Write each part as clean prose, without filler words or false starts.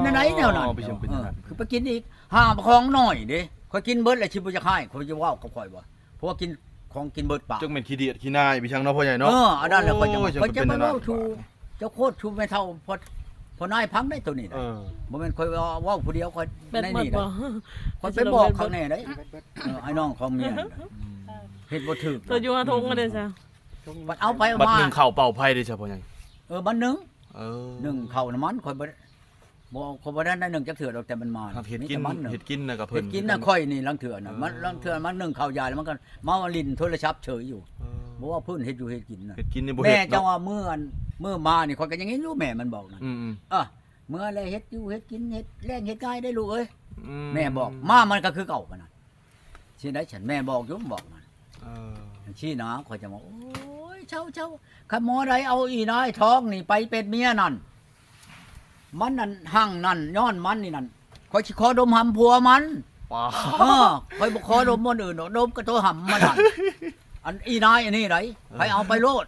อันไหนแนวนั้นคือไปกินอีกห้ามของน้อยเด้ข่อยกินเบิดแล้วสิบ่จะให้ข่อยจะว้ากับข่อยบ่เพราะว่ากินของกินเบิดปากจังแม่นขี้เดียดขี้นายพี่ช่างเนาะพ่อใหญ่เนาะอันนั้นแหละข่อยจะมาเว้าชูเจ้าโคตรชูไม่เท่าพอนายพังได้ตัวนี้บ่แม่นข่อยเว้าผู้เดียวข่อยในนี่ได้ข่อยไปบอกเขาแน่ได้ไอ้น้องของเมียเฮ็ดบ่ถูกตัวอยู่หาทงก็ได้ซะบัดเอาไปบัดมานึงเข้าเป่าไผ่เด้ซะพ่อใหญ่บัดนึงเข้าน้ำมันข่อยบ่ได้นึงจักเถื่อดอกแต่มันมาเฮ็ดกินน่ะกับเพิ่นเฮ็ดกินน่ะข่อยนี่ลังเถื่อน่ะมันลังเถื่อมันนึ่งข้าวยาแล้วมันก็มาลิ้นโทรศัพท์เฉยอยู่บ่ว่าเพิ่นเฮ็ดอยู่เฮ็ดกินน่ะเฮ็ดกินนี่บ่เฮ็ดแม่จังว่ามื้อมานี่ข่อยก็ยังเห็นอยู่แม่มันบอกน่ะเมื่อไรเฮ็ดอยู่เฮ็ดกินเฮ็ดแรงเฮ็ดกายได้ลูกเอ้ยแม่บอกมามันก็คือเก่ามันน่ะสิได้ฉันแม่บอกอยู่บอกมันชี้นะข่อยจะบอกโอ้ยเจ้าคันหมอใดเอาอีนายท้องนี่ไปเป็นเมียนั่นมันนั่นหั่งนั่นย้อนมันนี่นั่นข่อยสิขอดมหำผัวมันว้าข่อยบ่ขอดมคนอื่นดมก็ตัวหำมันนั่นอันอีนายอันนี้ไดให้เอาไปโลด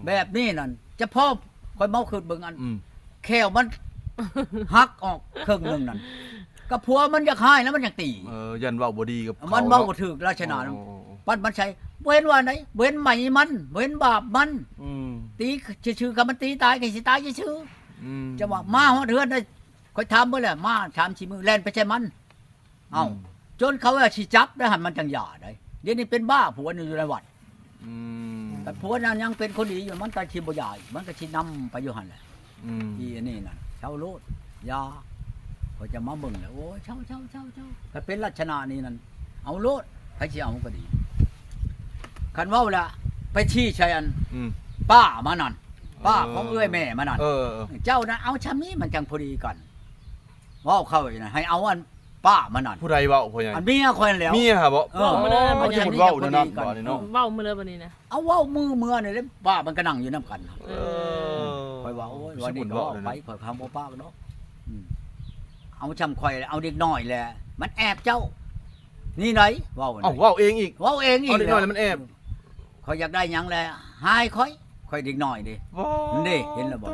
แบบนี้นั่นจะพ่อข่อยเมาขึ้นเบิ่งอันแควมันหักออกครึ่งนึงนั่นกับผัวมันอยากหายแล้วมันอยากตียันเว้าบ่ดีกับมันเว้าบ่ถูกลักษณะนั้นมันใช้เว้นว่าไหนเว้นใหม่มันเว้นบาปมันตีชื่อๆกับมันตีตายก็สิตายชื่อจะว่ามาฮอดเฮือนได้ค่อยถามเบิ่แล้วมาถามสิมือแล่นไปใช่มันเอ้าจนเขาว่าสิจับได้หั่นมันจังหย่าได้เดี๋ยวนี้เป็นบ้าผัวนี่อยู่ในวัดแต่ผัวนั้นยังเป็นคนดีอยู่มันก็สิบ่หย่ามันก็สินำไปอยู่หั่นแหละอีอันนี้นั่นเช่าโลดยาเขาจะมาเบิ่งแล้วโอ้เช่าถ้าเป็นลักษณะนี้นั่นเอาโลดใครสิเอาก็ดีคันเว้าละไปชี้ชัยอันป้ามานั่นป้าของเอื้อยแม่มานั่นเจ้านะเอาชำนี้มันจังพอดีกันเว้าเข้าอีกนะให้เอาอันป้ามานั่นผู้ใดเว้าพ่อใหญ่อันเมียคนแล้วเมียบ่เอาจะเว้านั่นเนาะเว้ามื้อแล้วบัดนี้นะเอาเว้ามือนี่แหละป้ามันก็นั่งอยู่นำกันค่อยว่าโอ้ยวันนี้ก็ไปข่อยคำบ่ป้าเนาะเอาชำข่อยเอาเด็กน้อยแหละมันแอบเจ้านี่ไหนเว้าเว้าเองอีกเว้าเองอีกเด็กน้อยแล้วมันแอบข่อยอยากได้หยังแลหายข่อยเด็กน้อยดินี่เห็นแล้วบ่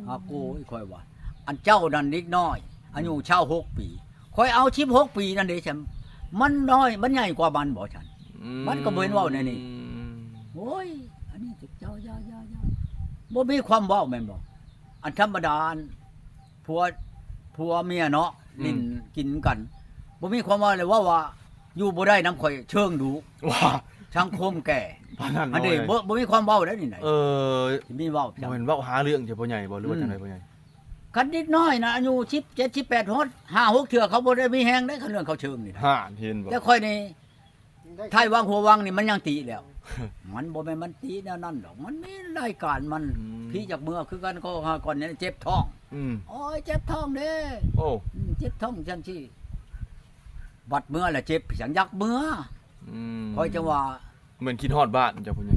นะกูข่อยว่าอันเจ้านั่นเด็กน้อยอายุ26ปีข่อยเอา16ปีนั่นเด้ฉันมันน้อยมันใหญ่กว่ามันบ่ฉันมันก็บ่เห็นเว้าแน่นี่โอ้ยอันนี้เจ้าบ่มีความเว้าแม่นบ่อันธรรมดาผัวเมียเนาะลิ้นกินกันบ่มีความว่าเลยว่าอยู่บ่ได้นำข่อยเชิงดูว่าสังคมแก่อันนี้บ่มีความเว้าได้นี่ไหนมีเว้าบ่แม่นเว้าหาเรื่องสิพ่อใหญ่บ่หรือว่าจังได๋พ่อใหญ่คันนิดน้อยนะอายุ17 18ฮอด5 6เทื่อเขาบ่ได้มีแฮงได้คันเรื่องเขาเชิงนี่เห็นบ่แต่ค่อยนี่ไทยวางหัววังนี่มันยังติแล้วมันบ่แม่นมันติแนวนั้นดอกมันมีรายการมันพี่จากเมื่อคือกันก็ก่อนนี้เจ็บท้องโอ้ยเจ็บท้องเด้โอ้เจ็บท้องจังซี่บัดเมื่อละเจ็บสังยักเมื่อค่อยจะว่าเหมือนคิดฮอดบ้านจ้ะพ่อใหญ่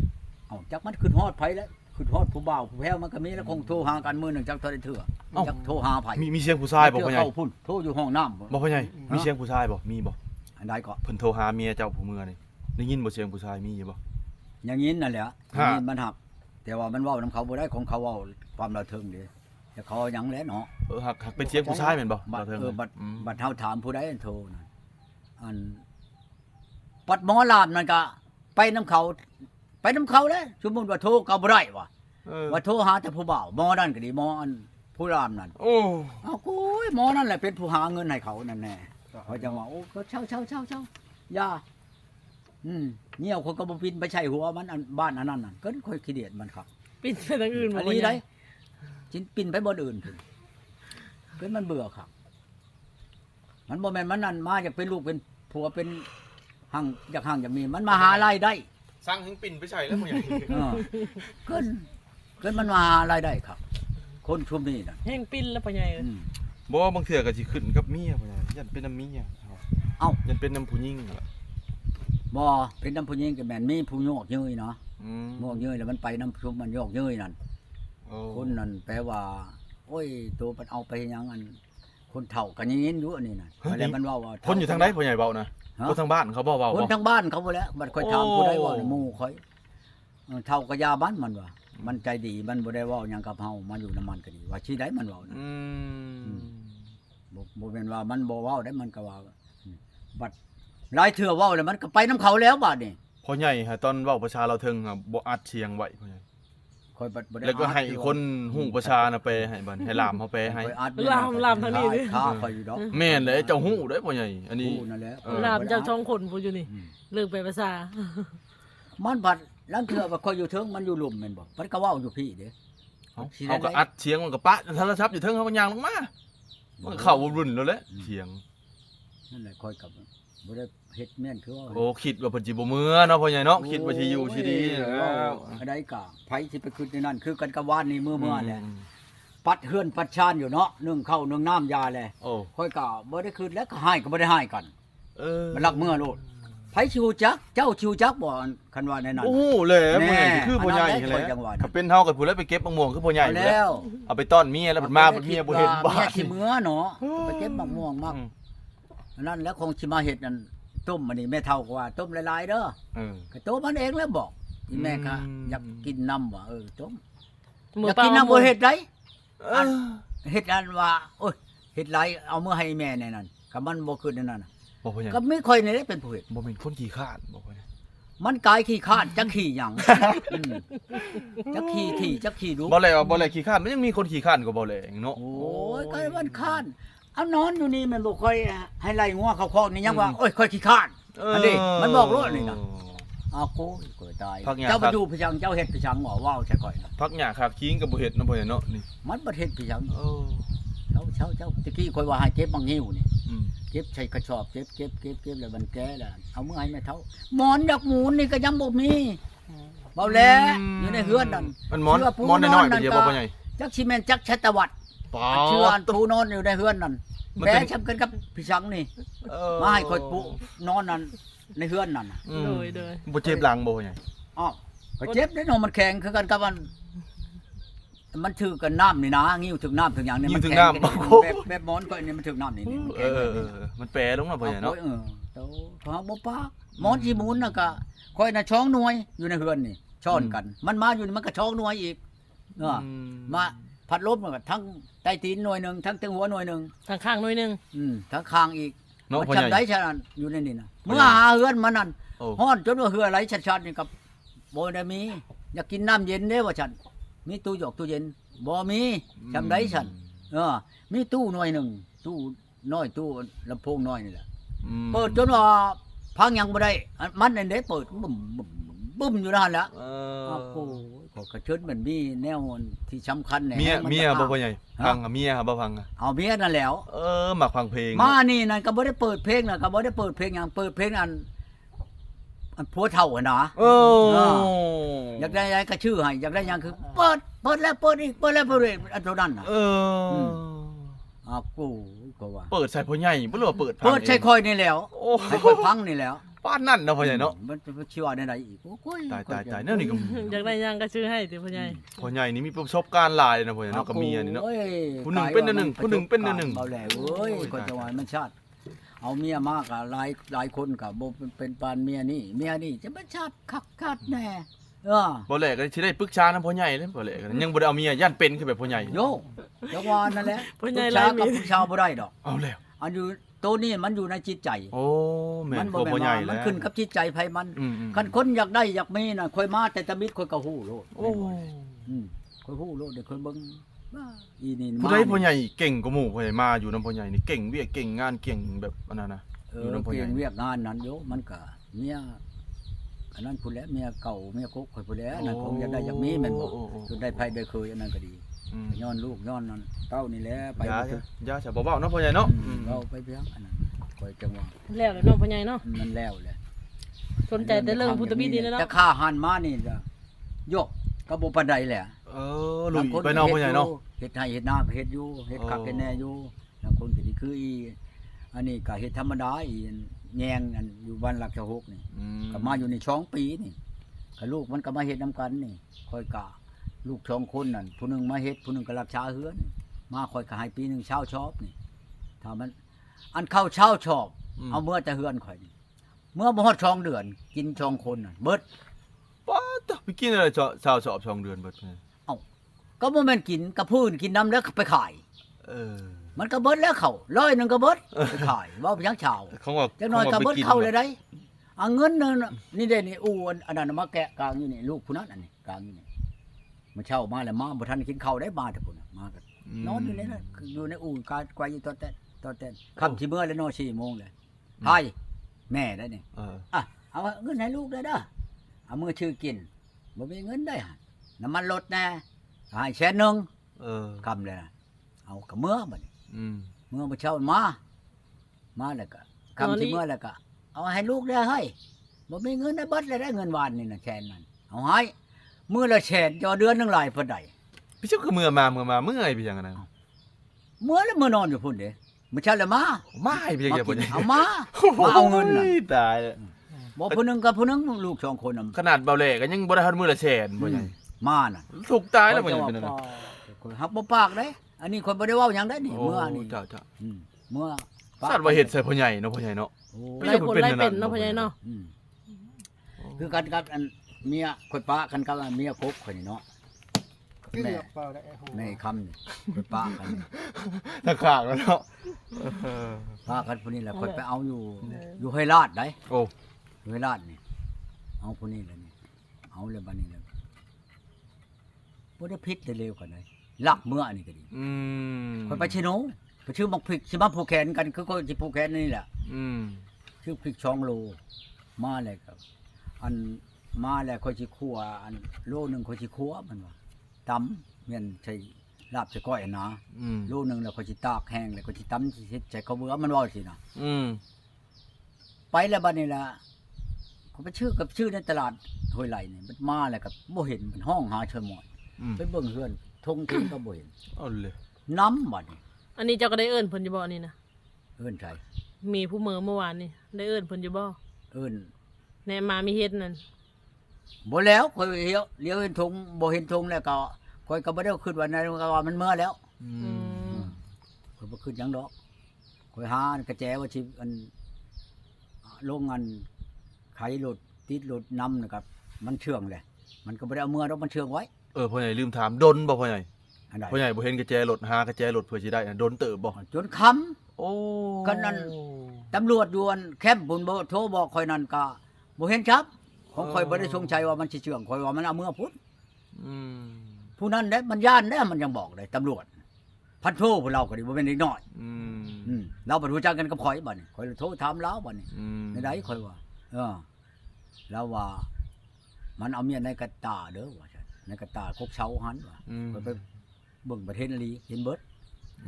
จักมันขึ้นฮอดไผแล้วขึ้นฮอดผู้บ่าวผู้แพ้วมันก็มีแล้วคงโทรหากันมื้อนึงจักเท่าใดเถื่อจักโทรหาไผมีเสียงผู้ชายบ่พ่อใหญ่เข้าพุ่นโทรอยู่ห้องน้ำบ่พ่อใหญ่มีเสียงผู้ชายบ่มีบ่อันใดก็เพิ่นโทรหาเมียเจ้าผู้เมื่อนี่ได้ยินบ่เสียงผู้ชายมีอยู่บ่อย่างงี้นั่นแหละนี่มันหักแต่ว่ามันเว้านำเขาบ่ได้ของเขาเว้าความระทึงเด้แต่เขาหยังแหละเนาะหักเป็นเสียงผู้ชายแม่นบ่ระทึงบัดเฮาถามผู้ใดโทรนั่นอันปัดหมอลามนั่นก็ไปนำเขาแล้วสมมุติว่าโทรก็บ่ได้ว่าโทรหาแต่ผู้บ่าวหมอนั่นก็ดีหมออันผู้รามนั่นโอ้เอากูหมอนั่นแหละเป็นผู้หาเงินให้เขานั่นแน่เขาจังว่าโอ้เขาเช่าอย่าเหี่ยวคนก็บ่ปินไปใช้หัวมันอันบ้านอันนั้นน่ะเกินค่อยขี้เดียดมันครับปินไปทางอื่นบ่อันนี้ได้จินปินไปบ่อื่นเพิ่นมันเบื่อครับมันบ่แม่นมันนั่นมาอยากเป็นลูกเป็นผัวเป็นหั่งอยากมีมันมาหารายได้สร้างถึงปิ่นไปใช่แล้วพ่อใหญ่เกินมันมาหารายได้ครับคนชุมนี้น่ะแห่งปิ่นแล้วพ่อใหญ่บ่บางเทื่อก็สิขึ้นกับเมียพ่อใหญ่ยันเป็นน้ำเมียยันเป็นน้ำผู้หญิงล่ะบ่เป็นน้ำผู้หญิงก็แม่นมีผู้โยกเย้ยเนาะโยกเย้ยแล้วมันไปน้ำชุมมันโยกเย้ยนั่นคนนั่นแปลว่าโอ้ยตัวมันเอาไปยังอันคนเฒ่ากันยินอยู่อันนี้น่ะแล้วมันว่าคนอยู่ทางใดพ่อใหญ่เว้านะคนทางบ้านเขาบ่เว้าคนทางบ้านเขาบ่แล้วบัดค่อยถามผู้ใดเว้าหมู่ค่อยเฒ่าก็ยาบ้านมันว่ามันใจดีมันบ่ได้เว้าหยังกับเฮามาอยู่นำมันก็ดีว่าชี้ใดมันเว้านะ บ่แม่นว่ามันบ่เว้าได้มันก็ว่าบัดหลายเทื่อเว้าแล้วมันก็ไปนํเขาแล้วบัดนี้ พ่อใหญ่ฮะตอนเว้าประชาเราวเทิงอะบ่อัดเสียงไว้พ่อใหญ่ ค่อยบ่ได้ แล้วก็ให้คนฮู้ประชาน่ะแปลให้บัดให้หลามเขาแปลให้ ค่อยอัด ลามทางนี้ดิ ค่าค่อยอยู่ดอก แม่นเลยเจ้าฮู้เด้อพ่อใหญ่อันนี้ ผู้นั่นแหละ ลามเจ้าช่องคนผู้อยู่นี่เลิกไปภาษา มันบัดลังเทื่อว่าค่อยอยู่เทิงมันอยู่หลุมแม่นบ่มันก็เว้าอยู่พี่เด้ เขาก็อัดเสียงมันก็ปะโทรศัพท์อยู่เทิงเขาก็ย่างลงมามันก็เข้ารุ่นแล้วแหละเสียง นั่นแหละค่อยกับบ่ได้เฮ็ดแม่นคือว่า โอ้คิดว่าเพิ่นสิบ่เมื่อเนาะพ่อใหญ่เนาะคิดว่าสิอยู่สิดี อันใดก็ไผสิไปขึ้นในนั้นคือกันกับว่านนี่มื้อแหละปัดเฮือนปัดชานอยู่เนาะนึ่งข้าวนึ่งน้ำยาแล โอ้ ค่อยก็บ่ได้ขึ้นแล้วก็ให้ก็บ่ได้ให้กัน มันรักเมื่อโลดไผชิวจักเจ้าชิวจักบ่คันว่าในนั้น โอ้เลยพ่อใหญ่คือพ่อใหญ่ แน่ นี่แหละ อันนั้นแหละจังหวะนั้น ถ้าเป็นเฮาก็ผู้แล้วไปเก็บมะม่วงคือพ่อใหญ่ เอา อยู่แล้ แล้ว ว เอาไปต้อนเมียแล้วเพิ่นมาเมียบ่เห็นบ้า เมีย น สิเมื่อเนาะไปเก็บมะม่วงมากอันนั้นแล้วคงสิมาเฮ็ดนั่นต้มอันนี้แม่เฒ่าก็ว่าต้มหลายๆเด้อ เออ ก็ต้มมันเองแล้วบอกอีแม่ก็ อืม อยากกินน้ำว่ะต้ม มื อ อย าก เปล่า กินน้ำบ่เฮ็ดได้ เออ เฮ็ดอันว่าโอ้ยเฮ็ดหลายเอามือให้แม่ในนั้นก็มันบ่ขึ้นในนั้นน่ะ บ่พ่อใหญ่ ก็ไม่ค่อยนี่แหละเป็นผู้เฮ็ด บ่เป็นคนขี้ข้านบ่พ่อใหญ่ มันกายขี้ข้านจักขี้หยังอืมจักขี้ที่จักขี้รู้ บ่แลว่าบ่แลขี้ข้านมันยังมีคนขี้ข้านกว่าบ่แลอีกเนาะ โอ้ยก็มันข้านเอานอนอยู่นี่มันบ่ค่อยให้ไล่งัวเข้าคอกนี่ยังว่าโอ้ยค่อยขี้ข้านอันนี้มันบอกรู้นี่น่ะอ้าวโกูก็ตายเจ้าไปดูพี่ชังเจ้าเฮ็ดพี่ชังบ่ว้าวใช่ค่อยน่ะ พักหญ้าคาคิงก็บ่เฮ็ดเนาะพ่อใหญ่เนาะนี่ มันบ่เฮ็ดพี่ชัง เออ เจ้าตะกี้ค่อยว่าให้เก็บบางหิ้วนี่ อืม เก็บใส่กระสอบเก็บแล้วมันแก่แล้วเอามือให้แม่เฒ่าหมอนดอกหมูนนี่ก็ยังบ่มีเบาแลอยู่ในเฮือนนั่น มันมอน เชื่อปู มอนน้อยๆ นอนนั่ ไป น เดียว ก็ บ่พ่อใหญ่ จักสิแม่นจักชัตวัต ปา เชื่อ ด ปูนอนอยู่ในเฮือนนั่น มัน แม่ เป็น ชำกันกับพี่ชังนี่ เออ มาให้ค่อยปูนอนนั่นในเฮือนนั่นน่ะ อืม โดย บ่เจ็บหลังบ่พ่อใหญ่ อ้าวก็เจ็บได้เนาะมันแข็งคือกันกับมันถือกันน้ำนี่นะงิ้วถึงน้ำถึงอย่างนี้มันแข็งแบบหมอนก็นี่มันถึงน้ำนี่มัน เอ แข็ง อมันแปรลงเนาะพ่อใหญ่เนาะ โตพาบ่ปากหมอนสิหมุนน่ะก็ค่อยน่ะช่องหน่วยอยู่ในเฮือนนี่ช้อนกัน มันมาอยู่นี่มันก็ช่องหน่วยอีกมาพัดลมมันก็ทั้งใต้ตีนหน่วยนึงทั้งตึงหัวหน่วยนึง ทางข้างหน่อยหนึง ทั้งคางอีก เนาะ มัน พ่อให ชั ญ่ นได้ฉะนั้นอยู่ในนี่น่ะเมื่อหาเฮือนมานั่น โอ้ ฮ้อนจนว่าเฮือไหลชัดๆนี่กับบ่ได้มีอยากกินน้ำเย็นเด้ว่าฉันมีตู้หยอกตู้เย็นบ่มีจำได้ฉันมีตู้หน่วยนึงตู้น้อยตู้ลำโพงน้อยนี่แหละ เปิดจนว่าพังยังบ่ได้มันนั่นเด้เปิดบึ้มบึ้มอยู่นั่นแหละ เอ โอ้โหก็กระเชิญมันมีแนวที่สำคัญแน่ เมีย น เมีย จะ บ่พ่อใหญ่พังอะเมียบ่พังอะ เอาเมียนั่นแล้ว มักฟังเพลง มานี่นั่นก็บ่ได้เปิดเพลงน่ะก็บ่ได้เปิดเพลงหยังเปิดเพลงอันผัวเฒ่าอะนะ โอ้ อยากได้หยังก็ชื่อให้อยากได้หยังคือเปิดแล้วเปิดอีกเปิดแล้วเปิดอีกอันเท่านั้นน่ะอ้าวกูก็ว่า เปิดใส่พ่อใหญ่บ่รู้ว่าเปิด เปิดใช้ค่อยนี่แล้ว โอ้ ให้ค่อยพังนี่แล้ว ป้านนั่นเนาะพ่อใหญ่เนาะ มันสิว่าได้อีกโอ้ย ตายแนวนี้ก็ อยากได้หยังก็ซื้อให้ติพ่อใหญ่ พ่อใหญ่นี่มีประสบการณ์หลายนะพ่อใหญ่เนาะกับเมียนี่เนาะ ผู้หนึ่งเป็นอันหนึ่งผู้หนึ่งเป็นอันหนึ่ง เบาแหล่เอ้ยคนจังหวัดมันชาติเอาเมียมากอะหลายคนก็บ่เป็นปานเมียนี่จะมันชาติคักแน่บ่แลก็สิได้ปรึกษานำพ่อใหญ่เด้บ่แลก็ยังบ่ได้เอาเมียย่านเป็นคือแบบพ่อใหญ่ โยจังหวัดนั่นแหละ พ่อใหญ่ ผู้ หลา ชาย ย มี กับผู้ชายบ่ได้ดอก เอาแล้ว อันอยู่ตัวนี้มันอยู่ในจิตใจ โอ้แม่น บ่ พ่อใหญ่ มั แล้ว ขึ้นกับจิตใจไผมัน อืม คันคนอยากได้อยากมีน่ะค่อยมาแต่ตะมิดค่อยก็ฮู้โลด โอ้ ค่อยฮู้โลดเดี๋ยวค่อยเบิ่งว่าอีนี่ ผู้ใดพ่อใหญ่เก่งกว่าหมู่พ่อใหญ่มาอยู่นำพ่อใหญ่นี่เก่งเวียกเก่งงานเก่งแบบอันนั้นนะ อยู่นำพ่อใหญ่ เพียงเวียกงานนั้นโยมันก็เมียอันนั้นพุ่นแหละเมียเก่าเมียกุ๊กข่อยพุ่นแหละอันนั้นคงอยากได้อยากมีแม่นบ่จนได้ไผได้เคยอันนั้นก็ดีย้อนลูกย้อนนั้นเต้านี่แหละไป ยาจะบ่เว้าเนาะพ่อใหญ่เนาะ เราไปเพียงอันนั้นข่อยจังหวะ แล้วเนาะพ่อใหญ่เนาะ มันแล้วแหละ สนใจแต่เรื่องพุทธบิดนี่เนาะ แต่ค่าหันมานี่จะโยกก็บ่ปานใดแหละ ลุยไปเนาะพ่อใหญ่เนาะ เฮ็ดให้เฮ็ดนาก็เฮ็ดอยู่เฮ็ดคักเฮ็ดแน่อยู่บางคนก็ดีคืออีอันนี้ก็เฮ็ดธรรมดาอีแยงอันอยู่บ้านหลักชะหกนี่ก็มาอยู่ในช่องปีนี่ก็ลูกมันก็มาเฮ็ดนํกันนี่ค่อยกะลูก2คนนั่นผู้หนึงมาเฮ็ดผู้หนึงก็รับชาเฮือนมาค่อยก็ให้ปีนึงเช้าชอบนี่ถ้ามันอันเข้าเช้าชอบเอาเมื่อแต่เฮือนข่อยนี่เมื่อบ่ฮอด2เดือนกิน2คนน่ะเบิด ป้าตะไปกินอะไรชาว2เดือนเบิด ก็บ่แม่นกินกับพื้นกินน้ำแล้วไปขาย มันก็เบิดแล้วเขา100ก็เบิดไปขายว่าไปยังชาว เขาว่า จักหน่อยก็เบิดเข้าเลยได้เอาเงินนึงนี่เด้นี่อู้อันนั้นมาแกะกลางอยู่นี่ลูกผู้นั้นอันนี้กลางอยู่นี่มาเช่ามาแล้วมาบ่ทันกินข้าวได้มาแต่พุ่นมาก็นอนอยู่นี่นะอยู่ในอู่กาไกวอยู่ตอนแต่ค่ำสิมื้อแล้วนอน4 โมงเลยไห้แม่ได้นี่เอาเงินให้ลูกได้เด้อเอามือชื่อกินบ่มีเงินได้น้ำมันรถแน่ให้แสนนึงคำเลยนะเอากับเมื่อบัดนี้เมื่อมาเช่ามาแล้วก็คำสิมื้อแล้วก็เอาให้ลูกได้ให้บ่มีเงินได้เบิดเลยได้เงินวานนี่น่ะแสนนั้นเอาให้มื้อละแสนจอเดือนนึงหลายเพิ่นได้พี่เจ้าคือเมื่อมาเมื่อยพี่จังนั้นเมื่อแล้วมื้อนอนอยู่พุ่นเด้มื้อเช้าแล้วมาให้พี่จังเพิ่นเอามาเอาเงินน่ะตายแล้วบ่ผู้นึงกับผู้นึงลูก2คนน่ะขนาดเบาแหล่ก็ยังบ่ได้ฮอดมื้อละแสนบ่ใหญ่มาน่ะถูกตายแล้วบ่ใหญ่เป็นนั่นฮับบ่ปากเด้อันนี้คนบ่ได้เว้าหยังได้นี่เมื่อนี่จ้าเมื่อสัตว์ว่าเฮ็ดใส่พ่อใหญ่เนาะพ่อใหญ่เนาะไล่คนไล่เป็นเนาะพ่อใหญ่เนาะคือกันกับอันเมียข่อยปะกันกับเมียกบข่อยนี่เนาะแม่คำนี่ข่อยปะกันตะขากแล้วเนาะปะกันผู้นี้แหละข่อยไปเอาอยู่ห้วยลาดได้ห้วยลาดนี่เอาผู้นี้แหละนี่เอาเลยบัดนี้แล้วบ่ได้พิษได้เร็วกว่าเลยลักเมื่อนี่ก็ดีข่อยไปชิโนไปชื่อมักพริกสิมาผูกแขนกันคือก็สิผูกแขนนี่แหละชื่อพริก2 โลมาเลยครับอันมาแล้วค่อยสิคั่วอันโลนึงค่อยสิคั่วมันว่าตำแม่นใช่ลาบใส่ก้อยนะโลนึงแล้วค่อยสิตากแห้งแล้วค่อยสิตำสิเฮ็ดใส่ข้าวเบื่อมันว่าสินะไปแล้วบัดนี้ล่ะเขาไปชื่อกับชื่อในตลาดห้วยไหลนี่มันมาแล้วก็บ่เห็นมันห้องหาเชิญหมดไปเบิ่งเฮือนทงทิ้งก็บ่เห็นเอาเลยน้ำบัดนี้อันนี้เจ้าก็ได้เอิ้นเพิ่นอยู่บ่นี่นะเอิ้นใครมีผู้เมื่อวานนี่ได้เอิ้นเพิ่นอยู่บ่เอิ้นแน่มามีเฮ็ดนั่นบ่แล้วข่อยเลี้ยวเห็นทงบ่เห็นทงแล้วก็ข่อยก็บ่ได้คิดว่านั้นก็ว่ามันเมื่อแล้วข่อยบ่คิดหยังดอกข่อยหากระแจว่าสิอันโรงงานไขรถติดรถนำนะครับมันเชื่องแหละมันก็บ่ได้เอาเมื่อดอกมันเชื่องไว้พ่อใหญ่ลืมถามดนบ่พ่อใหญ่พ่อใหญ่บ่เห็นกระแจรถหากระแจรถเพื่อสิได้น่ะดนเติบบ่จนคำก็นั่นตำรวจอยู่อันแคมป์พุ่นบ่โทรบอกข่อยนั่นก็บ่เห็นครับของข่อยบ่ได้สงสัยว่ามันสิเชื่องข่อยว่ามันเอาเมื่อพุ่นผู้นั้นเด้มันย่านเด้มันยังบอกได้ตำรวจพันโทพวกเราก็ดิบ่แม่นเด็กน้อยเราบ่รู้จักกันกับข่อยบัดนี้ข่อยโทรถามเลาบัดนี้ในใดข่อยว่าแล้วว่ามันเอาเมียในกระตาเด้อว่าซั่นในกระตาคกเช้าหันว่าข่อยไปเบิ่งประเทศลีเห็นเบิด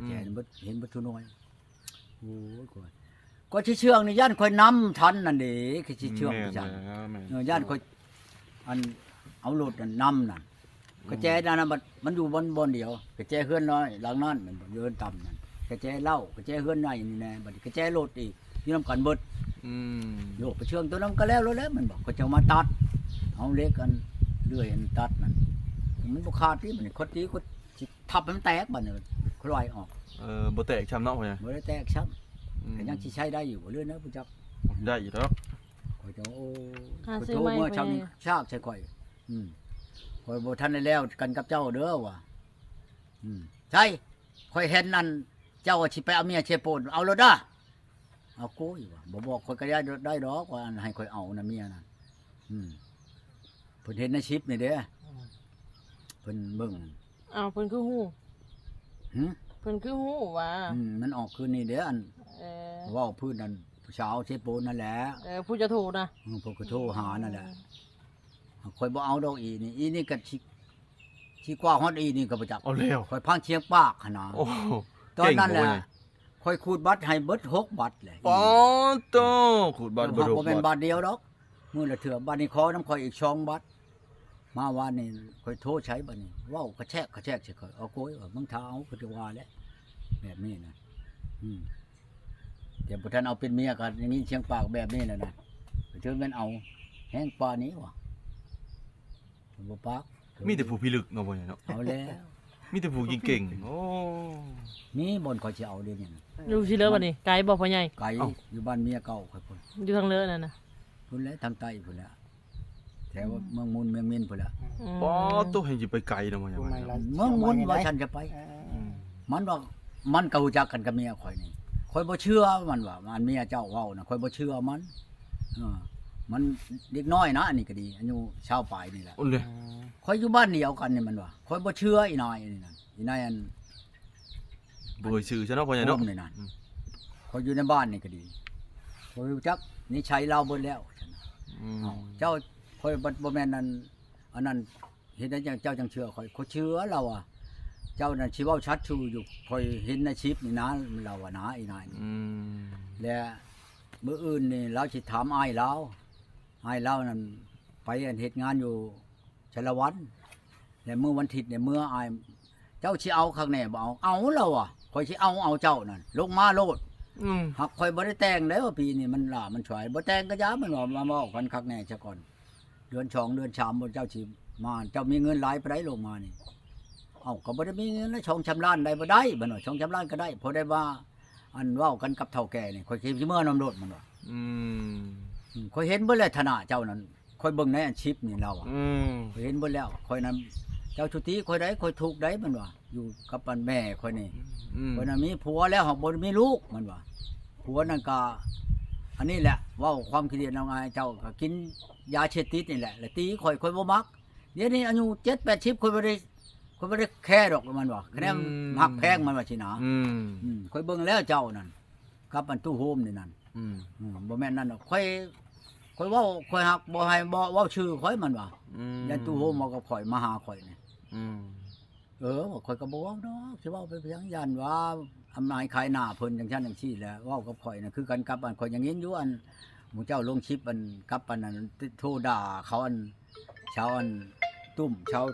แก่เบิดเห็นเบิดทุน้อยโอ้ยก็สิเชื่องนี่ย่านข่อยนำทันนั่นเด้คือสิเชื่องจังย่านข่อยอันเอารถนั่นนำนั่นกระแจนั่นมันอยู่บนเดียวกระแจเฮือนน้อยหลังนั้นมันเดินต่ำนั่นกระแจเหล้ากระแจเฮือนในนี่แน่บัดกระแจรถอีกอยู่นำกันเบิดโยกไปเชื่องตัวนั้นก็แล้วมันบอกก็จะมาตัดเอาเล็กกันเลื่อยอันตัดนั่นมันบ่ขาดที่มันคดตีก็สิทับมันแตกบัดนี้คลอยออกบ่แตกช้ำเนาะพ่อใหญ่บ่ได้แตกช้ำแต่ยังสิใช้ได้อยู่บ่เรื่อยนะผู้จักได้อยู่แล้วข่อยจะโอ้โทรเมื่อเช้านี้ชากใส่ข่อยข่อยบ่ทันได้แล้วกันกับเจ้าเด้อว่ะใช่ข่อยเห็นนั่นเจ้าสิไปเอาเมียเชโปนเอาแล้วด้าเอาโก้อยู่ว่ะบ่บอกข่อยก็ได้ดอกว่าให้ข่อยเอานะเมียนั่นเพิ่นเห็นในชิปนี่เด้อเพิ่นเบิ่งเพิ่นคือฮู้เพิ่นคือฮู้ว่ามันออกคืนนี้เด้ออันเว้าพื้นนั่นผู้สาวเชโปนนั่นแหละผู้จะโทรนะผู้ก็โทรหานั่นแหละข่อยบ่เอาดอกอีนี่ก็สิกว่าฮอดอีนี่ก็บ่จักเอาแล้วข่อยพังเชียงปากหั่นน่ะตอนนั้นแหละข่อยขูดบัตรให้เบิด6บัตรเลยปอโตขูดบัตรบ่บ่แม่นบัตรเดียวดอกมื้อละเทื่อบัตรนี้ขอน้ำข่อยอีก2บัตรมาวานนี่ข่อยโทรใช้บัดนี้เว้ากระแชกใส่ข่อยเอาโกยว่ามึงถ้าเอาก็จะว่าแล้วแบบนี้นะเดี๋ยวบ่ทันเอาเป็นเมียกันอย่างนี้เชียงปากแบบนี้แหละนะถึงแม่นเอาแห้งปานนี้ว่ะบ่ปากมีแต่ผู้พิลึกเนาะบ่ใหญ่เนาะเอาแล้วมีแต่ผู้ยิงเก่งมีบ่นข่อยสิเอาเด้นี่อยู่สิเลอบัดนี้ไกลบ่พ่อใหญ่ไกลอยู่บ้านเมียเก่าข่อยพุ่นอยู่ทางเลอนั่นน่ะพุ่นแล้วทางใต้พุ่นแล้วแถวเมืองมูลเมืองมินพุ่นแล้วปอโตให้สิไปไกลเนาะบ่ใหญ่เมืองมูลว่าฉันจะไปมัน มันก็รู้จักกันกับเมียข่อยนี่ข่อยบ่เชื่อมันว่ามันเมียเจ้าเว้าน่ะข่อยบ่เชื่อมันมันเด็กน้อยนะอันนี้ก็ดีอายุชาวปลายนี่แหละ อุ่นเลย ข่อยอยู่บ้านเดียวกันนี่มันว่าข่อยบ่เชื่ออีนายนี่นั่นอีนายอัน บ่เคยชื่อซะเนาะพ่อใหญ่เนาะ นี่นั่นข่อยอยู่ในบ้านนี่ก็ดีข่อยรู้จักนิสัยเราเบิดแล้ว เจ้าข่อยบ่แม่นนั่นอันนั้นเห็นได้จังเจ้าจังเชื่อข่อยเชื่อเราอ่ะเจ้านั่นสิเว้าชัดชูอยู่ข่อยเห็นในคลิปนี่นะเราอ่ะนะอีนายนี่และมื้ออื่นนี่เราสิถามอ้ายเรานั่นไปเฮ็ดงานอยู่ชลวันและมื้อวันอาทิตย์เนี่ยมื้ออ้ายเจ้าสิเอาข้างแน่บ่เอาเราอ่ะข่อยสิเอาเจ้านั่นลงมาโลดหักข่อยบ่ได้แต่งแล้วปีนี้มันล่ามันฉวยบ่แต่งก็ยามันว่ามาบอกกันคักแน่ซะก่อนเดือน2เดือน3บ่เจ้าสิมาเจ้ามีเงินหลายปานใดลงมานี่ก็บ่ได้มีเงินแล้ว2-3ล้านได้บ่ได้บ่เนาะ2-3ล้านก็ได้พอได้ว่าอันเว้ากันกับเฒ่าแก่นี่ข่อยสิเมื่อนำรถมันว่าข่อยเห็นเบิดแล้วฐานะเจ้านั่นข่อยเบิ่งในอาชีพนี่เราอ่ะข่อยเห็นเบิดแล้วข่อยนั้นเจ้าชุติข่อยได้ข่อยถูกได้มันว่าอยู่กับอันแม่ข่อยนี่ข่อยน่ะมีผัวแล้วหากบ่มีลูกมันว่าผัวนั่นก็อันนี้แหละเว้าความคิดเห็นเอาไงเจ้าก็กินยาเสพติดนี่แหละแล้วตีข่อยบ่มักเดี๋ยวนี้อายุ70-80ข่อยบ่ได้แค่ดอกมันว่าคะแนนมักแพงมันว่าสินะข่อยเบิ่งแล้วเจ้านั่นกับอันตู้โฮมนี่นั่นบ่แม่นนั่นดอกข่อยเว้าข่อยฮักบ่ให้บ่เว้าชื่อข่อยมันว่ายันตู้โฮมมากับข่อยมาหาข่อยนี่ข่อยก็บ่เว้าเนาะสิเว้าไปเพียงยันว่าอำนาจขายหน้าเพิ่นจังซั่นจังซี่แหละเว้ากับข่อยน่ะคือกันกับอันข่อยยังเห็นอยู่อันหมู่เจ้าลงคลิปอันกับอันนั้นโทรด่าเขาอันชาวอันตุ้มชาว